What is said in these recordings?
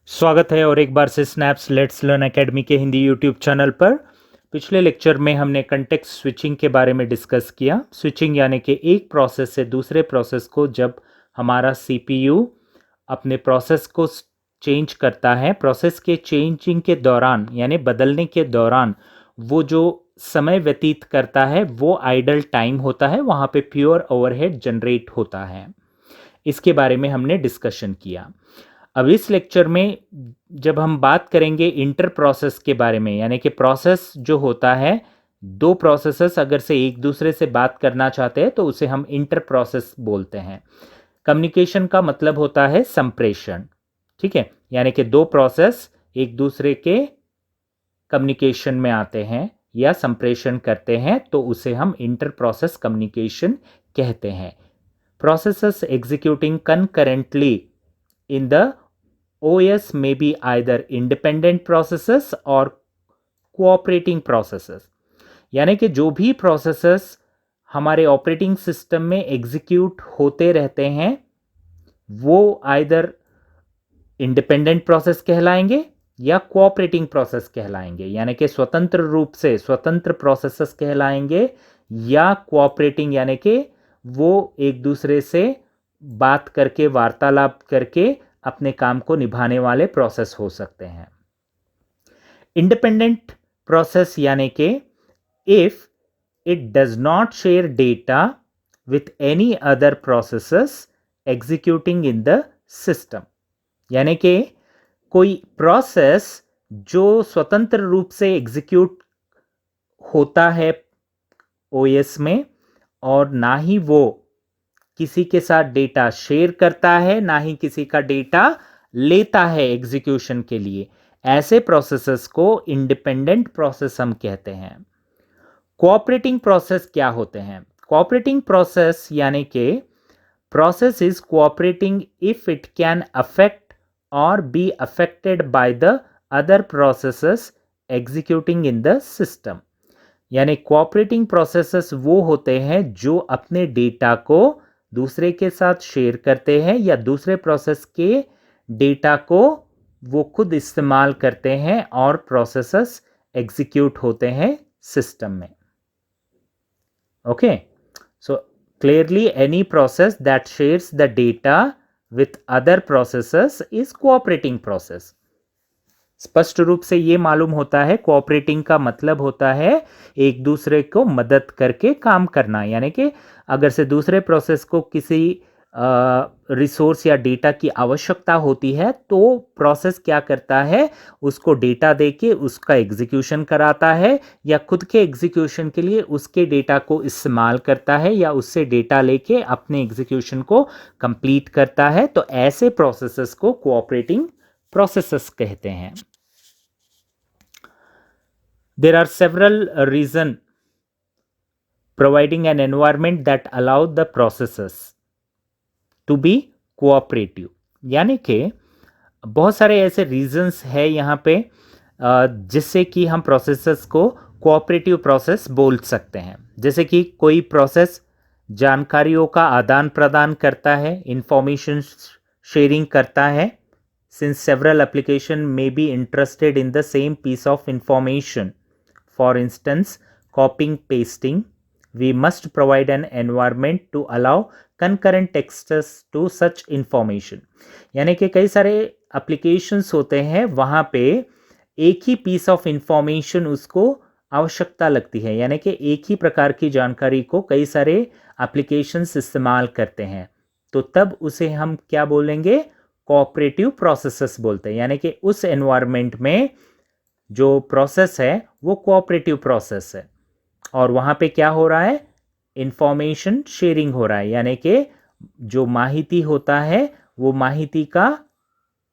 स्वागत है और एक बार से स्नैप्स लेट्स लर्न एकेडमी के हिंदी यूट्यूब चैनल पर। पिछले लेक्चर में हमने कंटेक्स्ट स्विचिंग के बारे में डिस्कस किया। स्विचिंग यानी कि एक प्रोसेस से दूसरे प्रोसेस को जब हमारा सीपीयू अपने प्रोसेस को चेंज करता है, प्रोसेस के चेंजिंग के दौरान यानी बदलने के दौरान वो जो समय व्यतीत करता है वो आइडल टाइम होता है, वहाँ पे प्योर ओवरहेड जनरेट होता है। इसके बारे में हमने डिस्कशन किया। अब इस लेक्चर में जब हम बात करेंगे इंटर प्रोसेस के बारे में, यानी कि प्रोसेस जो होता है, दो प्रोसेसेस अगर से एक दूसरे से बात करना चाहते हैं तो उसे हम इंटर प्रोसेस बोलते हैं। कम्युनिकेशन का मतलब होता है संप्रेषण, ठीक है, यानी कि दो प्रोसेस एक दूसरे के कम्युनिकेशन में आते हैं या संप्रेषण करते हैं तो उसे हम इंटर प्रोसेस कम्युनिकेशन कहते हैं। Processes executing concurrently in the OS may be either independent processes or cooperating processes, यानी कि जो भी प्रोसेसेस हमारे ऑपरेटिंग सिस्टम में एग्जीक्यूट होते रहते हैं वो आइदर इंडिपेंडेंट प्रोसेस कहलाएंगे या कोऑपरेटिंग प्रोसेस कहलाएंगे, यानी कि स्वतंत्र रूप से स्वतंत्र प्रोसेसेस कहलाएंगे या कोऑपरेटिंग यानी कि वो एक दूसरे से बात करके वार्तालाप करके अपने काम को निभाने वाले प्रोसेस हो सकते हैं। इंडिपेंडेंट प्रोसेस यानी कि if it does not share data with any other processes executing in the system, यानी कि कोई प्रोसेस जो स्वतंत्र रूप से एग्जीक्यूट होता है ओएस में और ना ही वो किसी के साथ डेटा शेयर करता है ना ही किसी का डेटा लेता है एग्जीक्यूशन के लिए, ऐसे प्रोसेसेस को इंडिपेंडेंट प्रोसेस हम कहते हैं। कोऑपरेटिंग प्रोसेस क्या होते हैं? कोऑपरेटिंग प्रोसेस यानी कि process is cooperating if it can affect or be affected by the other processes executing in the system, यानी कोऑपरेटिंग प्रोसेसेस वो होते हैं जो अपने डेटा को दूसरे के साथ शेयर करते हैं या दूसरे प्रोसेस के डेटा को वो खुद इस्तेमाल करते हैं और प्रोसेसेस एग्जीक्यूट होते हैं सिस्टम में। Okay, so clearly any process that shares the data with other processes is cooperating process. स्पष्ट रूप से ये मालूम होता है कोऑपरेटिंग का मतलब होता है एक दूसरे को मदद करके काम करना, यानी कि अगर से दूसरे प्रोसेस को किसी रिसोर्स या डेटा की आवश्यकता होती है तो प्रोसेस क्या करता है, उसको डेटा देके उसका एग्जीक्यूशन कराता है या खुद के एग्जीक्यूशन के लिए उसके डेटा को इस्तेमाल करता है या उससे डेटा लेके अपने एग्जीक्यूशन को कंप्लीट करता है। तो ऐसे प्रोसेसेस को कोऑपरेटिंग प्रोसेसेस कहते हैं। There are several reasons providing an environment that allow the processes to be cooperative, यानी कि बहुत सारे ऐसे रीजंस है यहाँ पे जिससे कि हम प्रोसेसेस को कोऑपरेटिव प्रोसेस बोल सकते हैं। जैसे कि कोई प्रोसेस जानकारियों का आदान प्रदान करता है, इंफॉर्मेशन शेयरिंग करता है, since several applications may be interested in the same piece of information. For instance, copying pasting, we must provide an environment to allow concurrent access to such information. यानी कि कई सारे applications होते हैं वहाँ पे एक ही piece of information उसको आवश्यकता लगती है, यानी कि एक ही प्रकार की जानकारी को कई सारे applications इस्तेमाल करते हैं, तो तब उसे हम क्या बोलेंगे? कोऑपरेटिव प्रोसेसेस बोलते हैं, यानी कि उस एनवायरनमेंट में जो प्रोसेस है वो कोऑपरेटिव प्रोसेस है और वहाँ पे क्या हो रहा है? इंफॉर्मेशन शेयरिंग हो रहा है, यानी कि जो माहिती होता है वो माहिती का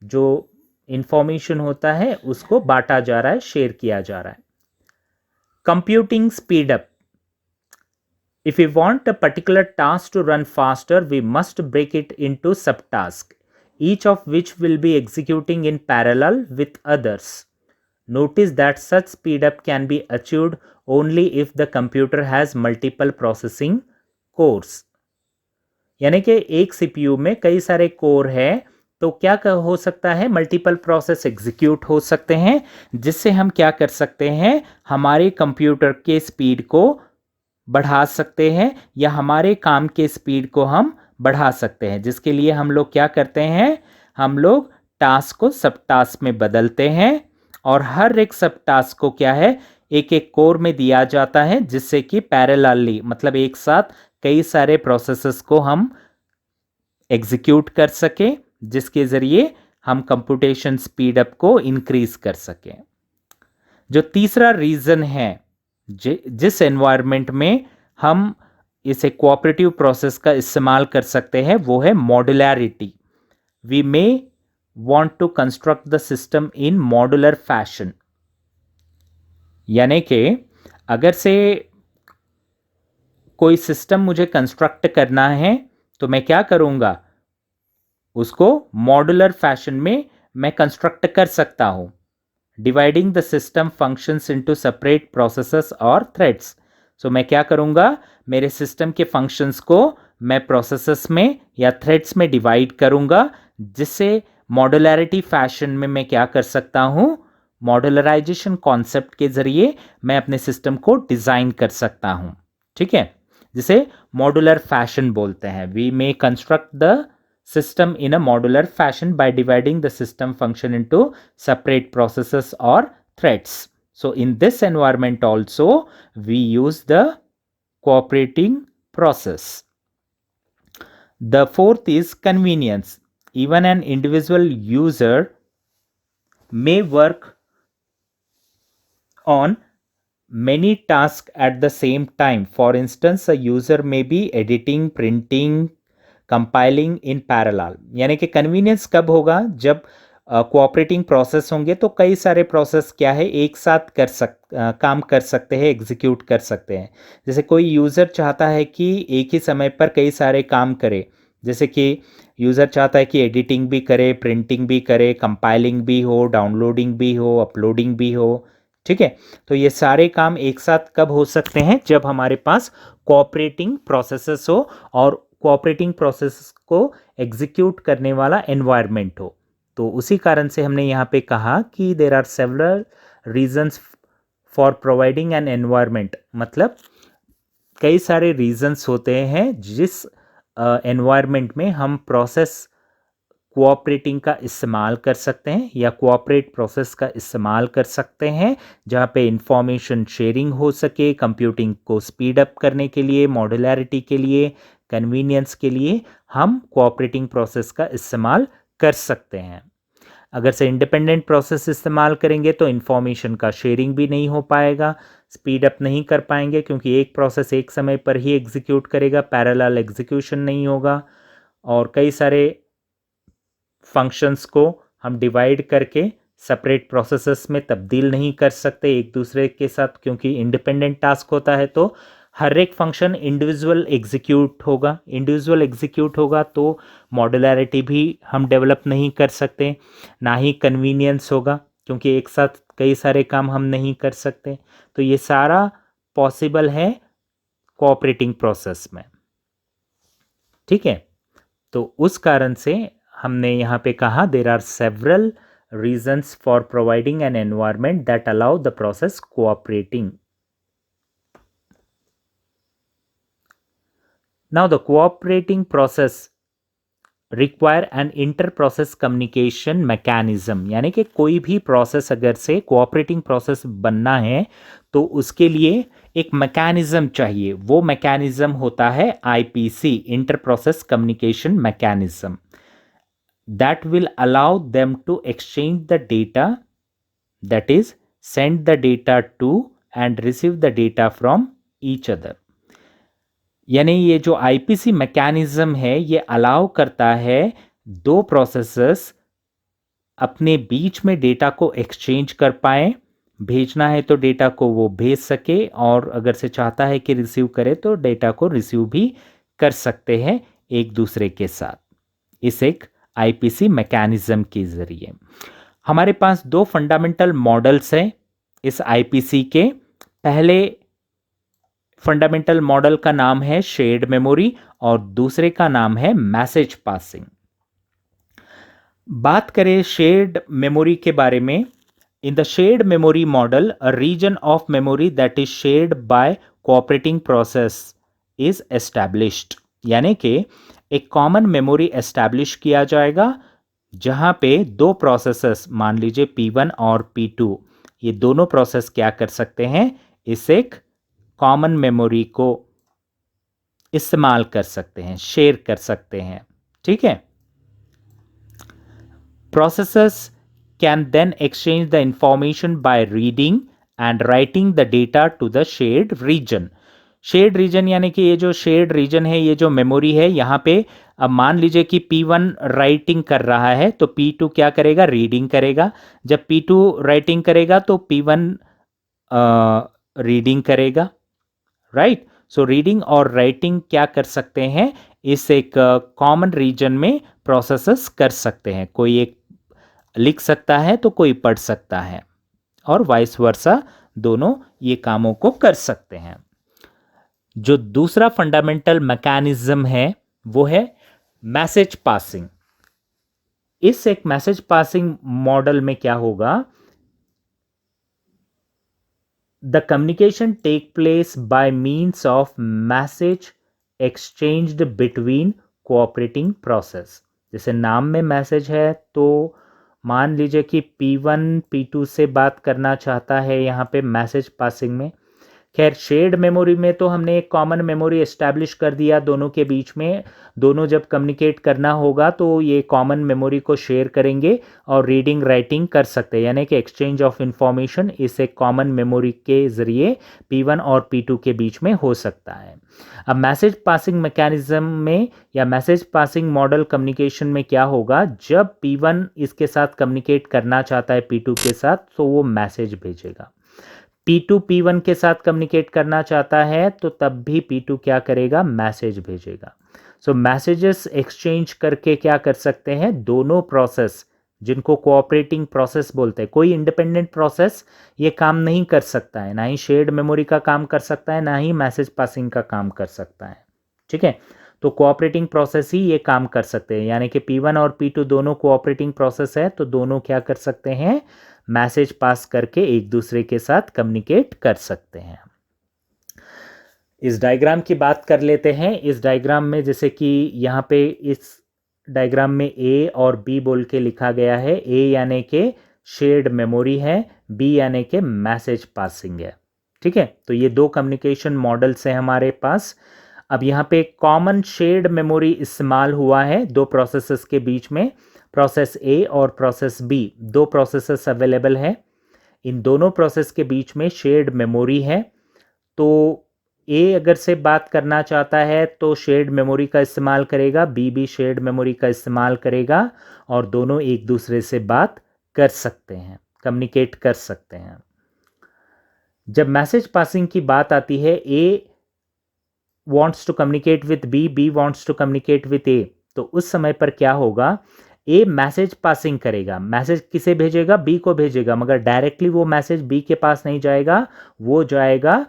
जो इंफॉर्मेशन होता है उसको बांटा जा रहा है, शेयर किया जा रहा है। Computing speed up, if we want a particular task to run faster we must break it into subtasks, each of which will be executing in parallel with others. Notice that such speedup can be achieved only if the computer has multiple processing cores. यानी कि एक CPU में कई सारे core है तो क्या हो सकता है, मल्टीपल प्रोसेस एग्जीक्यूट हो सकते हैं, जिससे हम क्या कर सकते हैं, हमारे कंप्यूटर के स्पीड को बढ़ा सकते हैं या हमारे काम के स्पीड को हम बढ़ा सकते हैं। जिसके लिए हम लोग क्या करते हैं, हम लोग टास्क को सब टास्क में बदलते हैं और हर एक सब टास्क को क्या है, एक एक कोर में दिया जाता है, जिससे कि पैरेलली मतलब एक साथ कई सारे प्रोसेसेस को हम एग्जीक्यूट कर सके, जिसके जरिए हम कंप्यूटेशन स्पीड अप को इंक्रीज कर सकें। जो तीसरा रीजन है जिस एनवायरनमेंट में हम इसे कोऑपरेटिव प्रोसेस का इस्तेमाल कर सकते हैं, वो है modularity. We may want to construct the system in modular fashion, यानी कि अगर से कोई सिस्टम मुझे कंस्ट्रक्ट करना है तो मैं क्या करूंगा, उसको मॉड्यूलर फैशन में मैं कंस्ट्रक्ट कर सकता हूं। Dividing the system functions into separate processes और थ्रेड्स। सो मैं क्या करूंगा, मेरे सिस्टम के फंक्शंस को मैं प्रोसेसेस में या थ्रेड्स में डिवाइड करूंगा, जिससे मॉड्युलैरिटी फैशन में मैं क्या कर सकता हूं, मॉड्युलराइजेशन कॉन्सेप्ट के जरिए मैं अपने सिस्टम को डिजाइन कर सकता हूं। ठीक है, जिसे मॉड्यूलर फैशन बोलते हैं। We may construct the system in a modular fashion by dividing the system function into separate processes or threads. So in this environment also we use the cooperating process. The fourth is convenience. Even an individual user may work on many tasks at the same time. For instance, a user may be editing, printing, compiling in parallel. यानी कि convenience कब होगा, जब cooperating process होंगे तो कई सारे process क्या है, एक साथ काम कर सकते हैं, एग्जीक्यूट कर सकते हैं। जैसे कोई यूज़र चाहता है कि एक ही समय पर कई सारे काम करे, जैसे कि यूज़र चाहता है कि एडिटिंग भी करे, प्रिंटिंग भी करे, कंपाइलिंग भी हो, डाउनलोडिंग भी हो, अपलोडिंग भी हो। ठीक है, तो ये सारे काम एक साथ कब हो सकते हैं, जब हमारे पास कोऑपरेटिंग प्रोसेसेस हो और कोऑपरेटिंग प्रोसेस को एग्जीक्यूट करने वाला एनवायरनमेंट हो। तो उसी कारण से हमने यहाँ पे कहा कि there are several reasons for providing an environment, मतलब कई सारे रीजंस होते हैं जिस एनवायरनमेंट में हम प्रोसेस कोऑपरेटिंग का इस्तेमाल कर सकते हैं या कोऑपरेट प्रोसेस का इस्तेमाल कर सकते हैं, जहाँ पे इंफॉर्मेशन शेयरिंग हो सके, कंप्यूटिंग को स्पीड अप करने के लिए, मॉड्युलैरिटी के लिए, कन्वीनियंस के लिए हम कोऑपरेटिंग प्रोसेस का इस्तेमाल कर सकते हैं। अगर से इंडिपेंडेंट प्रोसेस इस्तेमाल करेंगे तो इंफॉर्मेशन का शेयरिंग भी नहीं हो पाएगा, स्पीड अप नहीं कर पाएंगे, क्योंकि एक प्रोसेस एक समय पर ही एग्जीक्यूट करेगा, पैरेलल एग्जीक्यूशन नहीं होगा, और कई सारे फंक्शंस को हम डिवाइड करके सेपरेट प्रोसेसेस में तब्दील नहीं कर सकते एक दूसरे के साथ, क्योंकि इंडिपेंडेंट टास्क होता है तो हर एक फंक्शन इंडिविजुअल एग्जीक्यूट होगा तो मॉड्युलैरिटी भी हम डेवलप नहीं कर सकते, ना ही कन्वीनियंस होगा, क्योंकि एक साथ कई सारे काम हम नहीं कर सकते। तो ये सारा पॉसिबल है कोऑपरेटिंग प्रोसेस में। ठीक है, तो उस कारण से हमने यहाँ पे कहा there are several reasons for providing an environment that allow the process cooperating. Now the cooperating process require an inter-process communication mechanism, यानी कि कोई भी प्रोसेस अगर से कोऑपरेटिंग प्रोसेस बनना है तो उसके लिए एक मैकेनिज्म चाहिए। वो मैकेनिज्म होता है IPC, inter process communication mechanism, that will allow them to exchange the data, that is send the data to and receive the data from each other। यानी ये जो आईपीसी मैकेनिज्म है ये अलाउ करता है दो प्रोसेसर्स अपने बीच में डेटा को एक्सचेंज कर पाए, भेजना है तो डेटा को वो भेज सके, और अगर से चाहता है कि रिसीव करे तो डेटा को रिसीव भी कर सकते हैं एक दूसरे के साथ, इस एक आईपीसी मैकेनिज्म के जरिए। हमारे पास दो फंडामेंटल मॉडल्स हैं इस आईपीसी के। पहले फंडामेंटल मॉडल का नाम है शेयर्ड मेमोरी और दूसरे का नाम है मैसेज पासिंग। बात करें शेयर्ड मेमोरी के बारे में, in the shared memory model a region of memory that is shared by cooperating process is established, यानी कि एक कॉमन मेमोरी एस्टैब्लिश किया जाएगा जहां पे दो प्रोसेसेस, मान लीजिए P1 और P2, ये दोनों प्रोसेस क्या कर सकते हैं, इस एक कॉमन मेमोरी को इस्तेमाल कर सकते हैं, शेयर कर सकते हैं। ठीक है, processes can then exchange the information by reading and writing the data to the shared region. Shared reason यानी कि ये जो शेयर्ड रीजन है, ये जो मेमोरी है, यहाँ पे अब मान लीजिए कि P1 राइटिंग कर रहा है तो P2 क्या करेगा, रीडिंग करेगा। जब P2 राइटिंग करेगा तो P1 रीडिंग करेगा, राइट। सो रीडिंग और राइटिंग क्या कर सकते हैं, इस एक कॉमन रीजन में प्रोसेसेस कर सकते हैं। कोई एक लिख सकता है तो कोई पढ़ सकता है, और वाइस वर्सा दोनों ये कामों को कर सकते हैं। जो दूसरा फंडामेंटल मैकेनिज्म है वो है मैसेज पासिंग। इस एक मैसेज पासिंग मॉडल में क्या होगा, the communication take place by means of message exchanged between cooperating process. जैसे नाम में मैसेज है तो मान लीजिए कि P1 P2 से बात करना चाहता है यहाँ पे मैसेज पासिंग में। खैर शेयर्ड मेमोरी में तो हमने एक कॉमन मेमोरी एस्टैब्लिश कर दिया दोनों के बीच में, दोनों जब कम्युनिकेट करना होगा तो ये कॉमन मेमोरी को शेयर करेंगे और रीडिंग राइटिंग कर सकते हैं, यानी कि एक्सचेंज ऑफ इंफॉर्मेशन इस एक कॉमन मेमोरी के ज़रिए P1 और P2 के बीच में हो सकता है। अब मैसेज पासिंग मैकेनिज्म में या मैसेज पासिंग मॉडल कम्युनिकेशन में क्या होगा, जब P1 इसके साथ कम्युनिकेट करना चाहता है P2 के साथ तो वो मैसेज भेजेगा। P2 P1 के साथ कम्युनिकेट करना चाहता है तो तब भी P2 क्या करेगा, मैसेज भेजेगा। सो मैसेजेस एक्सचेंज करके क्या कर सकते हैं, दोनों प्रोसेस जिनको कोऑपरेटिंग प्रोसेस बोलते हैं, कोई इंडिपेंडेंट प्रोसेस ये काम नहीं कर सकता है, ना ही शेयर्ड मेमोरी का काम कर सकता है, ना ही मैसेज पासिंग का काम कर सकता है। ठीक है, तो कोऑपरेटिंग प्रोसेस ही ये काम कर सकते हैं, यानी कि P1 और P2 दोनों कोऑपरेटिंग प्रोसेस है तो दोनों क्या कर सकते हैं, मैसेज पास करके एक दूसरे के साथ कम्युनिकेट कर सकते हैं। इस डायग्राम की बात कर लेते हैं। इस डायग्राम में जैसे कि यहाँ पे इस डायग्राम में A और B बोल के लिखा गया है। A यानी कि शेयर्ड मेमोरी है, B यानी कि मैसेज पासिंग है। ठीक है, तो ये दो कम्युनिकेशन मॉडल्स हैं हमारे पास। अब यहाँ पे कॉमन शेयर्ड मेमोरी इस्तेमाल हुआ है दो प्रोसेसेस के बीच में, प्रोसेस A और प्रोसेस B, दो प्रोसेसेस अवेलेबल है। इन दोनों प्रोसेस के बीच में शेयर्ड मेमोरी है, तो A अगर से बात करना चाहता है तो शेयर्ड मेमोरी का इस्तेमाल करेगा, B भी शेयर्ड मेमोरी का इस्तेमाल करेगा, और दोनों एक दूसरे से बात कर सकते हैं, कम्युनिकेट कर सकते हैं। जब मैसेज पासिंग की बात आती है, A wants to communicate with B, B wants to communicate with A, तो उस समय पर क्या होगा, A मैसेज पासिंग करेगा, मैसेज किसे भेजेगा, B को भेजेगा, मगर डायरेक्टली वो मैसेज B के पास नहीं जाएगा, वो जाएगा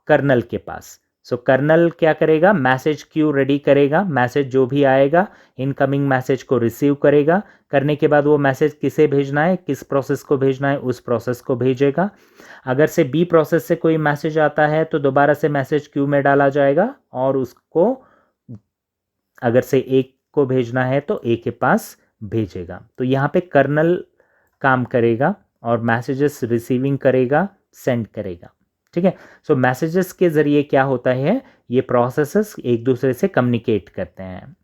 कर्नल के पास। सो कर्नल क्या करेगा, मैसेज क्यू रेडी करेगा, मैसेज जो भी आएगा इनकमिंग मैसेज को रिसीव करेगा, करने के बाद वो मैसेज किसे भेजना है, किस प्रोसेस को भेजना है, उस प्रोसेस को भेजेगा। अगर से बी प्रोसेस से कोई मैसेज आता है तो दोबारा से मैसेज क्यू में डाला जाएगा, और उसको अगर से ए को भेजना है तो ए के पास भेजेगा। तो यहाँ पे कर्नल काम करेगा और मैसेजेस रिसीविंग करेगा, सेंड करेगा। ठीक है, सो मैसेजेस के ज़रिए क्या होता है, ये प्रोसेसेस एक दूसरे से कम्युनिकेट करते हैं।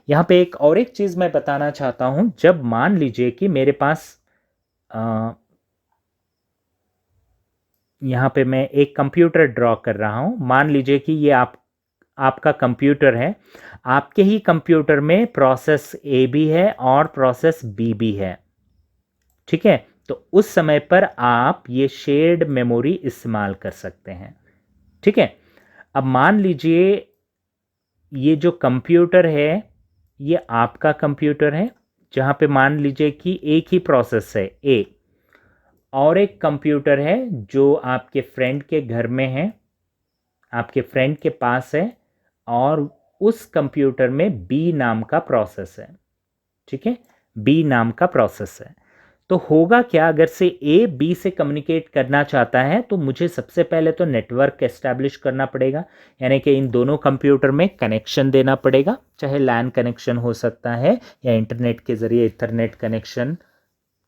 यहाँ पे एक और एक चीज़ मैं बताना चाहता हूँ, जब मान लीजिए कि मेरे पास यहाँ पे मैं एक कंप्यूटर ड्रॉ कर रहा हूँ, मान लीजिए कि ये आपका कंप्यूटर है, आपके ही कंप्यूटर में प्रोसेस ए भी है और प्रोसेस बी भी है। ठीक है, तो उस समय पर आप ये शेयर्ड मेमोरी इस्तेमाल कर सकते हैं। ठीक है, अब मान लीजिए ये जो कंप्यूटर है ये आपका कंप्यूटर है, जहाँ पे मान लीजिए कि एक ही प्रोसेस है ए, और एक कंप्यूटर है जो आपके फ्रेंड के घर में है, आपके फ्रेंड के पास है, और उस कंप्यूटर में बी नाम का प्रोसेस है। ठीक है, बी नाम का प्रोसेस है। तो होगा क्या, अगर से ए बी से कम्युनिकेट करना चाहता है तो मुझे सबसे पहले तो नेटवर्क एस्टैब्लिश करना पड़ेगा, यानी कि इन दोनों कंप्यूटर में कनेक्शन देना पड़ेगा, चाहे लैन कनेक्शन हो सकता है या इंटरनेट के ज़रिए इथरनेट कनेक्शन।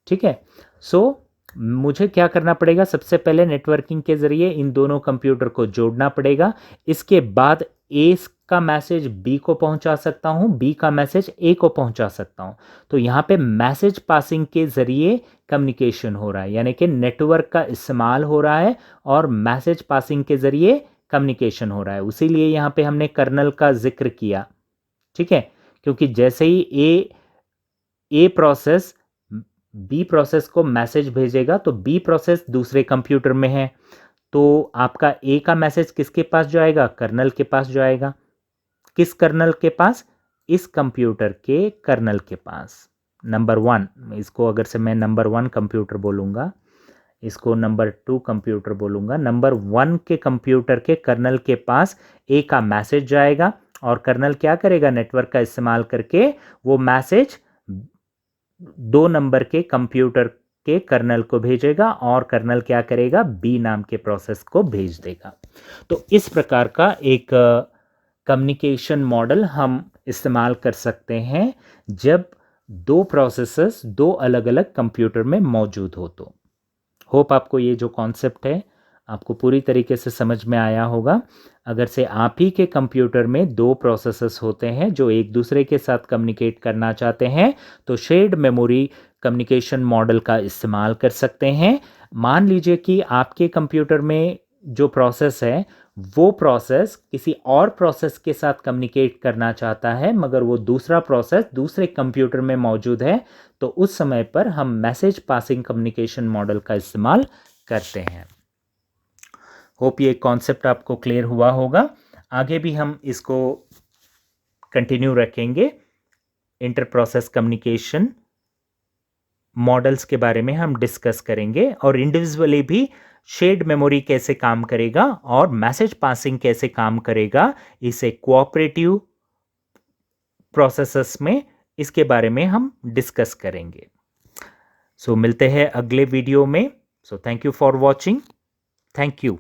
ठीक है, सो मुझे क्या करना पड़ेगा, सबसे पहले नेटवर्किंग के ज़रिए इन दोनों कंप्यूटर को जोड़ना पड़ेगा। इसके बाद ए का मैसेज बी को पहुंचा सकता हूं, बी का मैसेज ए को पहुंचा सकता हूं। तो यहाँ पे मैसेज पासिंग के ज़रिए कम्युनिकेशन हो रहा है, यानी कि नेटवर्क का इस्तेमाल हो रहा है और मैसेज पासिंग के ज़रिए कम्युनिकेशन हो रहा है। उसीलिए यहाँ पे हमने कर्नल का जिक्र किया। ठीक है, क्योंकि जैसे ही ए प्रोसेस बी प्रोसेस को मैसेज भेजेगा तो बी प्रोसेस दूसरे कंप्यूटर में है, तो आपका ए का मैसेज किसके पास जाएगा, कर्नल के पास जाएगा। किस कर्नल के पास, इस कंप्यूटर के कर्नल के पास, नंबर 1। इसको अगर से मैं नंबर 1 कंप्यूटर बोलूँगा, इसको नंबर 2 कंप्यूटर बोलूँगा, नंबर 1 के कंप्यूटर के कर्नल के पास ए का मैसेज जाएगा और कर्नल क्या करेगा, नेटवर्क का इस्तेमाल करके वो मैसेज 2 नंबर के कंप्यूटर के कर्नल को भेजेगा और कर्नल क्या करेगा, बी नाम के प्रोसेस को भेज देगा। तो इस प्रकार का एक कम्युनिकेशन मॉडल हम इस्तेमाल कर सकते हैं जब दो प्रोसेसर्स दो अलग अलग कंप्यूटर में मौजूद हो। तो होप आपको ये जो कॉन्सेप्ट है आपको पूरी तरीके से समझ में आया होगा। अगर से आप ही के कंप्यूटर में दो प्रोसेसर्स होते हैं जो एक दूसरे के साथ कम्युनिकेट करना चाहते हैं तो शेयर्ड मेमोरी कम्युनिकेशन मॉडल का इस्तेमाल कर सकते हैं। मान लीजिए कि आपके कंप्यूटर में जो प्रोसेस है वो प्रोसेस किसी और प्रोसेस के साथ कम्युनिकेट करना चाहता है, मगर वो दूसरा प्रोसेस दूसरे कंप्यूटर में मौजूद है, तो उस समय पर हम मैसेज पासिंग कम्युनिकेशन मॉडल का इस्तेमाल करते हैं। होप ये कॉन्सेप्ट आपको क्लियर हुआ होगा। आगे भी हम इसको कंटिन्यू रखेंगे। इंटर प्रोसेस कम्युनिकेशन मॉडल्स के बारे में हम डिस्कस करेंगे और इंडिविजुअली भी शेयर्ड मेमोरी कैसे काम करेगा और मैसेज पासिंग कैसे काम करेगा, इसे कोऑपरेटिव प्रोसेसेस में, इसके बारे में हम डिस्कस करेंगे। सो मिलते हैं अगले वीडियो में। So thank you for watching. Thank you.